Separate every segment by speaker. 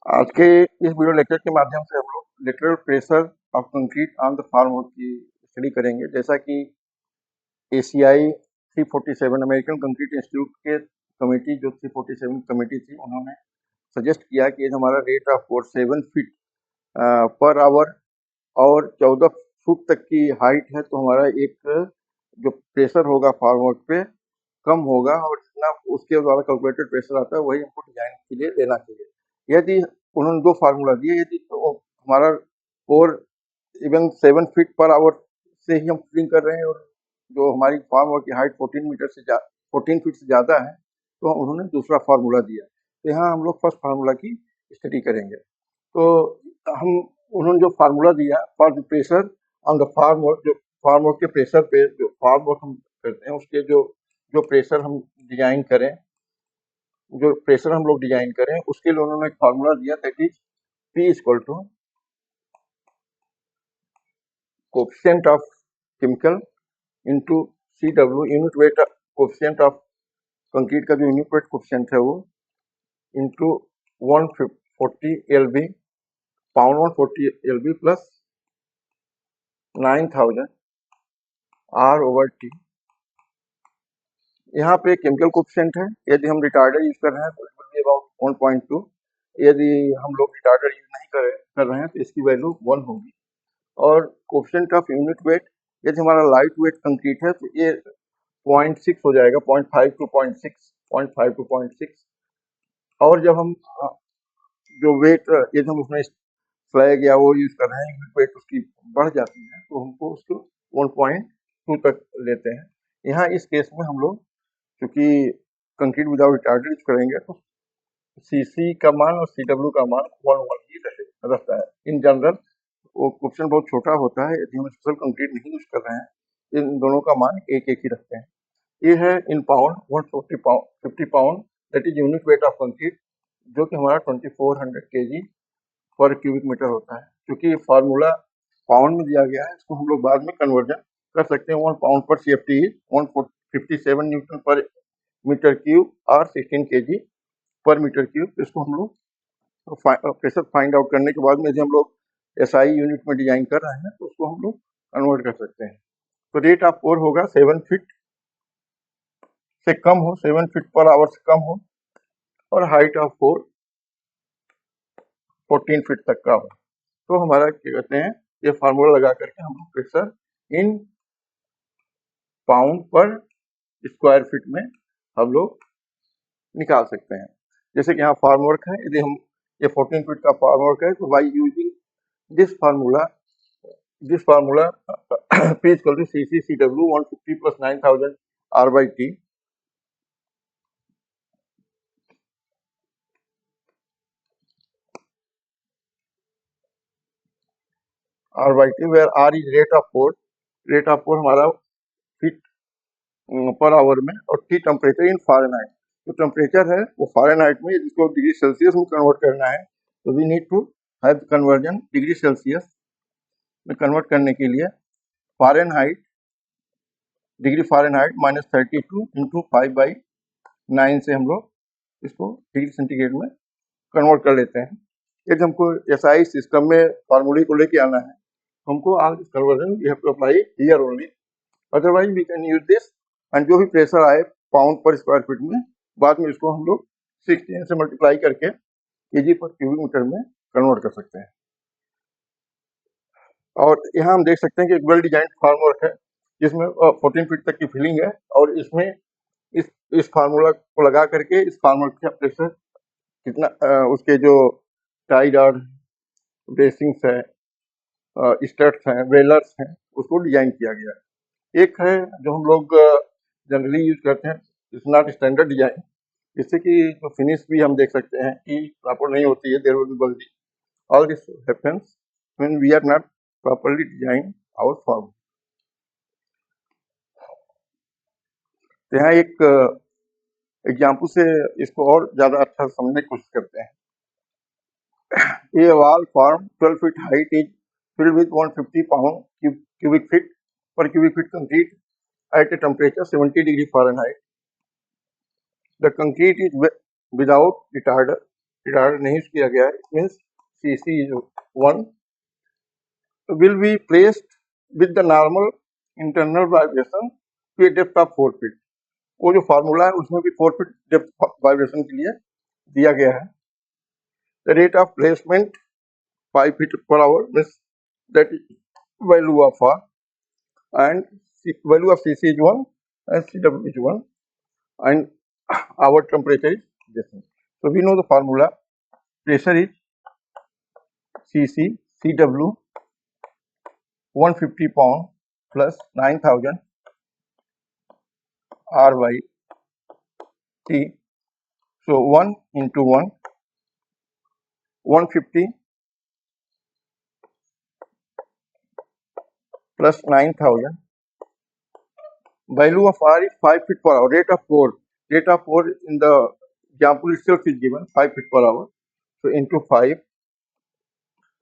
Speaker 1: आज के इस वीडियो लेक्चर के माध्यम से हम लोग lateral pressure of concrete on the formwork की स्टडी करेंगे। जैसा कि ACI 347 अमेरिकन कंक्रीट इंस्टीट्यूट के कमेटी जो 347 कमेटी थी, उन्होंने सजेस्ट किया कि हमारा rate of force 7 feet per hour और 14 फुट तक की हाइट है, तो हमारा एक जो प्रेशर होगा फार्मवर्क पे कम होगा और जितना उसके द्वारा कैलकुलेटेड प्रेशर आता है वही हमको डिजाइन के लिए लेना चाहिए। यदि उन्होंने दो फार्मूला दिए, यदि तो हमारा और इवन 7 फीट पर आवर से ही हम फिलिंग कर रहे हैं और जो हमारी फार्मवर्क की हाइट 14 फीट से ज़्यादा है, तो उन्होंने दूसरा फार्मूला दिया। तो यहाँ हम लोग फर्स्ट फार्मूला की स्टडी करेंगे। तो हम उन्होंने जो फार्मूला दिया for the pressure on the formwork, जो फार्मवर्क के प्रेशर पे जो फार्मवर्क हम करते हैं उसके जो जो प्रेशर हम डिजाइन करें, जो प्रेशर हम लोग डिजाइन करें उसके लिए उन्होंने एक फार्मूला दिया, that is P equal to coefficient of chemical into CW, unit weight coefficient of concrete का जो यूनिट वेट कोफिशिएंट है वो into 140 LB pound 140 LB plus 9000 R/T। यहाँ पे केमिकल कोफिशिएंट है, यदि हम रिटार्डर यूज कर रहे हैं तो इट विल बी अबाउट 1.2। यदि हम लोग रिटार्डर यूज नहीं कर रहे हैं तो इसकी वैल्यू 1 होगी। और कोफिशिएंट ऑफ यूनिट वेट, यदि हमारा लाइट वेट कंक्रीट है तो ये 0.6 हो जाएगा, 0.5 टू 0.6। और जब हम जो वेट यदि हम उसमें फ्लैग या वो यूज कर रहे हैं, यूनिट वेट उसकी बढ़ जाती है तो हमको उसको 1.2 तक लेते हैं। यहाँ इस केस में हम लोग क्योंकि कंक्रीट विदाउट रिटार्डर यूज करेंगे तो CC का मान और CW का मान 1 ही रहता है। इन जनरल वो क्वेश्चन बहुत छोटा होता है, यदि हम स्पेशल कंक्रीट नहीं यूज कर रहे हैं इन दोनों का मान एक ही रखते हैं। ये है in pound 50 pound, that is unit weight of concrete, जो कि हमारा 2400 kg पर क्यूबिक मीटर होता है। क्योंकि ये फार्मूला पाउंड में दिया गया है, इसको हम लोग बाद में कन्वर्जन कर सकते हैं। 1 पाउंड पर CFT इज 157 न्यूटन पर मीटर क्यूब और 16 kg पर मीटर क्यूब। इसको हम लोग प्रेशर फाइंड आउट करने के बाद में यदि हम लोग SI यूनिट में डिजाइन कर रहे हैं तो उसको हम लोग कन्वर्ट कर सकते हैं। तो रेट ऑफ फ्लो होगा 7 फीट से कम हो, 7 फीट पर आवर से कम हो और हाइट ऑफ फ्लोर 14 फीट तक का हो। तो हमारा क्या कहते हैं, ये फार्मूला लगा करके हम लोग pressure in pound per square feet में हम लोग निकाल सकते हैं। जैसे कि यहाँ फार्मवर्क है, यदि हम ये 14 फीट का फार्मवर्क है तो by using this formula P equal to CC CW 150 plus 9000 R/T, where R is rate of force हमारा फीट पर आवर में और T टेम्परेचर इन फ़ारेनहाइट। जो टेम्परेचर है वो फ़ारेनहाइट में, जिसको डिग्री सेल्सियस में कन्वर्ट करना है तो we need to have conversion degree Celsius में कन्वर्ट करने के लिए फ़ारेनहाइट, डिग्री फ़ारेनहाइट -32 इंटू 5/9 से हम लोग इसको डिग्री सेंटीग्रेड में कन्वर्ट कर लेते हैं। यदि हमको SI सिस्टम में फार्मूले को लेके आना है तो हमको all this conversion we have to apply here only, otherwise we can use this and जो भी प्रेशर आए पाउंड पर स्क्वायर फीट में, बाद में इसको हम लोग 16 से मल्टीप्लाई करके kg पर क्यूबिक मीटर में कन्वर्ट कर सकते हैं। और यहाँ हम देख सकते हैं कि एक वेल डिजाइन फार्मवर्क है जिसमें 14 फीट तक की फिलिंग है और इसमें इस फार्मूला को लगा करके इस फार्मवर्क का प्रेशर कितना उसके जो टाइड और ब्रेसिंग्स है, स्टड्स हैं, वेलर्स हैं, उसको डिजाइन किया गया है। एक है जो हम लोग जनरली यूज करते हैं, इट्स नॉट स्टैंडर्ड डिजाइन, जिससे कि जो फिनिश भी हम देख सकते हैं कि प्रॉपर नहीं होती है, there will be bulgy. All this happens when we are not properly design our form. तो यहाँ एक एग्जाम्पल से इसको और ज्यादा अच्छा समझने की कोशिश करते हैं। A wall form 12 feet height is filled with 150 pound cubic feet per cubic feet concrete at a temperature 70 degree Fahrenheit. The concrete is without retarder नहीं यूज किया गया है, it means CC1 will be placed with the normal internal vibration to a depth of 4 feet. वो जो formula है उसमें भी 4 feet depth vibration के लिए दिया गया है. The rate of placement 5 feet per hour means that value of R and value of CC is 1 and CW is 1 and our temperature is this one. So we know the formula. Pressure is CC CW 150 pound plus 9000 R by T. So 1 into 1 150 plus 9000. Value of R is 5 feet per hour. Rate of 4 in the example itself is given 5 feet per hour. So into 5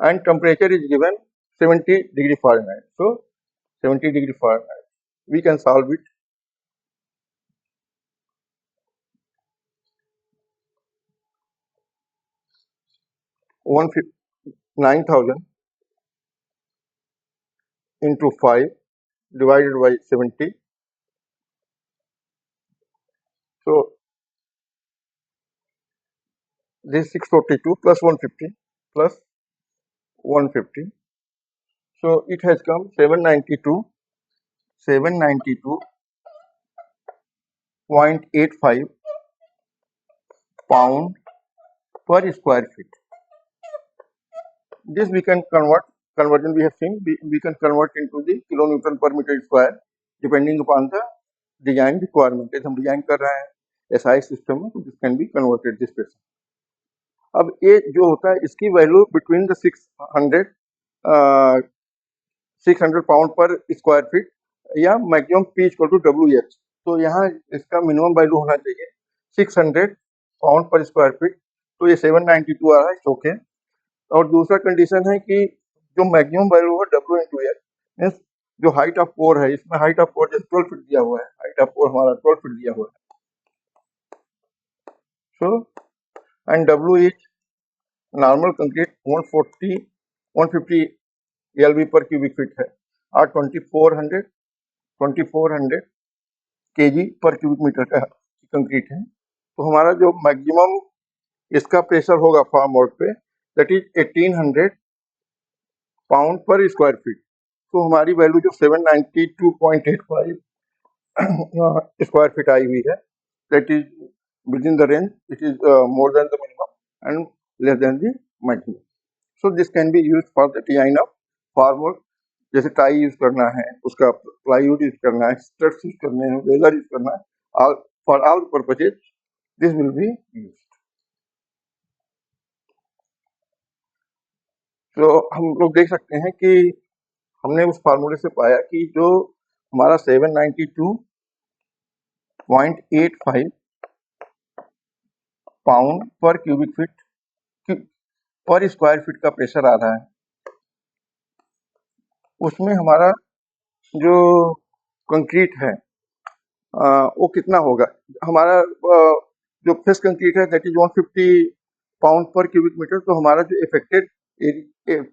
Speaker 1: and temperature is given 70 degree Fahrenheit. So 70 degree Fahrenheit. We can solve it. 9,000 into 5 divided by 70. So this 642 plus 150 plus 150. So it has come 792.85 pound per square feet. This we can conversion we have seen, we can convert into the kilonewton per meter square depending upon the design requirement. यदि हम design कर रहे हैं SI system में तो this can be converted this pressure. अब ये जो होता है इसकी value between the 600 pound per square feet या maximum P equal to WH. तो यहाँ इसका मिनिमम वैल्यू होना चाहिए 600 पाउंड पर स्क्वायर फीट. तो ये 792 आ रहा है, ओके. और दूसरा कंडीशन है कि जो मैक्सिमम वैल्यू है W इंटू एच मीन्स जो हाइट ऑफ कोर है, इसमें हाइट ऑफ कोर जैसे 12 फीट दिया हुआ है, हाइट ऑफ कोर हमारा 12 फीट दिया हुआ है. So and W is normal concrete 150 LV पर क्यूबिक फीट है और 2400 kg पर क्यूबिक मीटर का कंक्रीट है. तो हमारा जो मैक्सिमम इसका प्रेशर होगा फार्म वर्क पे that is 1800 pound per square feet. तो हमारी वैल्यू जो 792.85 स्क्वायर फीट आई हुई है that is within the range, it is more than the minimum and less than the maximum. So this can be used for the design of formwork. जैसे tie use करना है, उसका plywood use करना है, struts use करने हैं, velar use करना है, for all purposes this will be used. तो हम लोग देख सकते हैं कि हमने उस फार्मूले से पाया कि जो हमारा 792.85 पाउंड पर क्यूबिक फीट पर स्क्वायर फीट का प्रेशर आ रहा है, उसमें हमारा जो कंक्रीट है वो कितना होगा. हमारा जो फेस कंक्रीट है दैट इज 150 पाउंड पर क्यूबिक मीटर. तो हमारा जो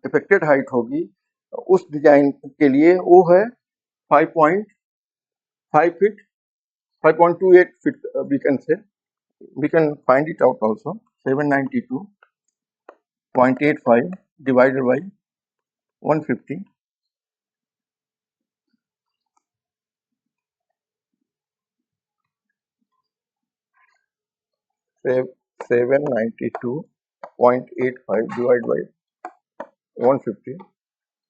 Speaker 1: इफेक्टेड हाइट होगी उस डिजाइन के लिए वो है 5.5 feet, 5.28 feet. we can find it out also. 792.85 divided by 150. Save 792.85 divided by 150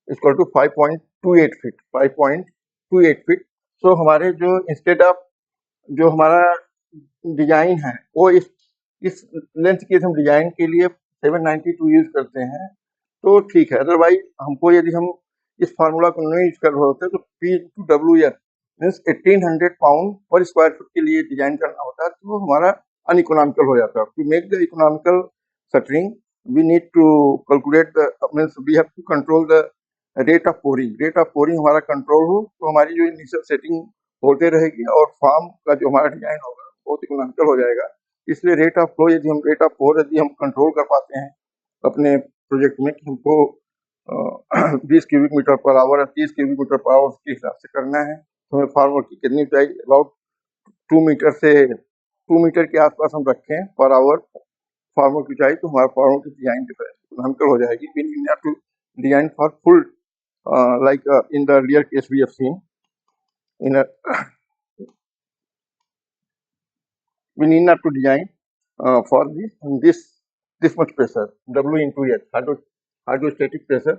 Speaker 1: equal to 5.28 feet. 5.28 feet. So हमारे जो इंस्टेड ऑफ जो हमारा डिजाइन है वो इस लेंथ के हम डिजाइन के लिए 792 यूज करते हैं तो ठीक है. अदरवाइज हमको यदि हम इस फार्मूला को नहीं यूज कर रहे होते तो P into WH means 1800 pound per square feet के लिए डिजाइन करना होता है तो हमारा अनइकोनॉमिकल हो जाता है. To make the economical shuttering we need to calculate the means we have to control the rate of pouring. हमारा कंट्रोल हो तो हमारी जो इनिशियल सेटिंग होते रहेगी और फार्म का जो हमारा डिजाइन होगा बहुत इकोनॉमिकल हो जाएगा. इसलिए रेट ऑफ फ्लो यदि हम कंट्रोल कर पाते हैं अपने प्रोजेक्ट में कि हमको 20 क्यूबिक मीटर पर आवर या 30 क्यूबिक मीटर पर आवर के हिसाब से करना है, तो हमें फार्मर की कितनी चाहिए, अबाउट 2 मीटर के आसपास हम रखें पर आवर फार्मर की चाहिए, तो हमारा फार्मर की डिजाइन इकोनॉमिकल हो जाएगी। We need not to design for full like in the earlier case we have seen in a we need not to design for this much pressure W into H, hydrostatic pressure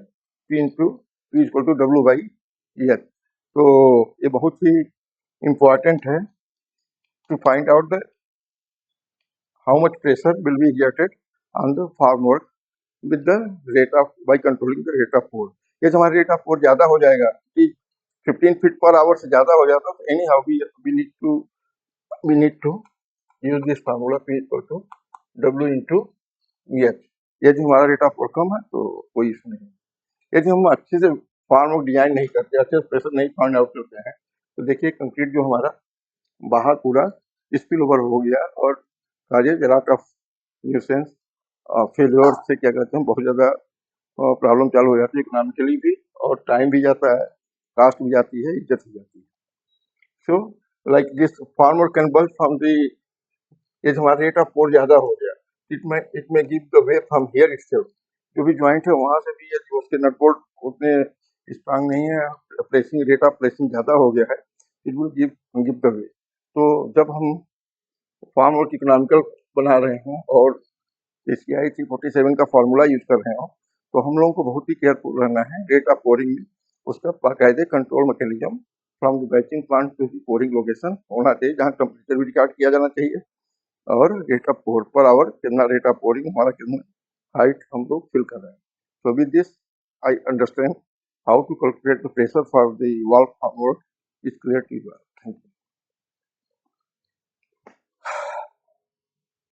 Speaker 1: P into P equal to W by H। तो ये बहुत ही important है to find out the how much pressure will be exerted on the farm work with the rate of by controlling the rate of flow। यदि हमारा rate of flow ज्यादा हो जाएगा कि 15 फीट पर आवर से ज्यादा हो जाता, तो any how we need to use this formula P equal to W into EH। यदि हमारा रेट ऑफ फ्लो कम है तो कोई इशू नहीं। यदि हम अच्छे से फार्म वर्क डिजाइन नहीं करते, अच्छे से प्रेशर नहीं फाइंड आउट करते हैं, तो देखिए कंक्रीट जो हमारा बाहर पूरा स्पिल ओवर हो गया और causes lot of nuisance failure से क्या कहते हैं बहुत ज़्यादा प्रॉब्लम चालू हो जाती है इकोनॉमिकली भी, और टाइम भी जाता है, कास्ट भी जाती है, इज्जत भी जाती है। So like this farmer can bulk from the, यदि हमारा रेट ऑफ फ्लो ज़्यादा हो गया, इट में give the way from here itself, जो भी ज्वाइंट है वहाँ से भी यदि उसके नट बोल्ट उतने स्ट्रांग नहीं है, प्रेसिंग रेट ऑफ प्रेसिंग ज़्यादा हो गया है, it will give the way. तो जब हम फार्म वर्क इकोनॉमिकल बना रहे हों और ACI 347 का फॉर्मूला यूज कर रहे हो, तो हम लोगों को बहुत ही केयरफुल रहना है रेट ऑफ पोरिंग में। उसका बाकायदे control mechanism from the batching plant to the pouring location होना चाहिए, जहाँ टेम्परेचर भी रिकॉर्ड किया जाना चाहिए और rate of pore per hour कितना रेट ऑफ पोरिंग हमारा कितना हाइट हम लोग फिल कर रहे हैं। So with this I understand how to calculate the pressure for the wall formwork is clear to you.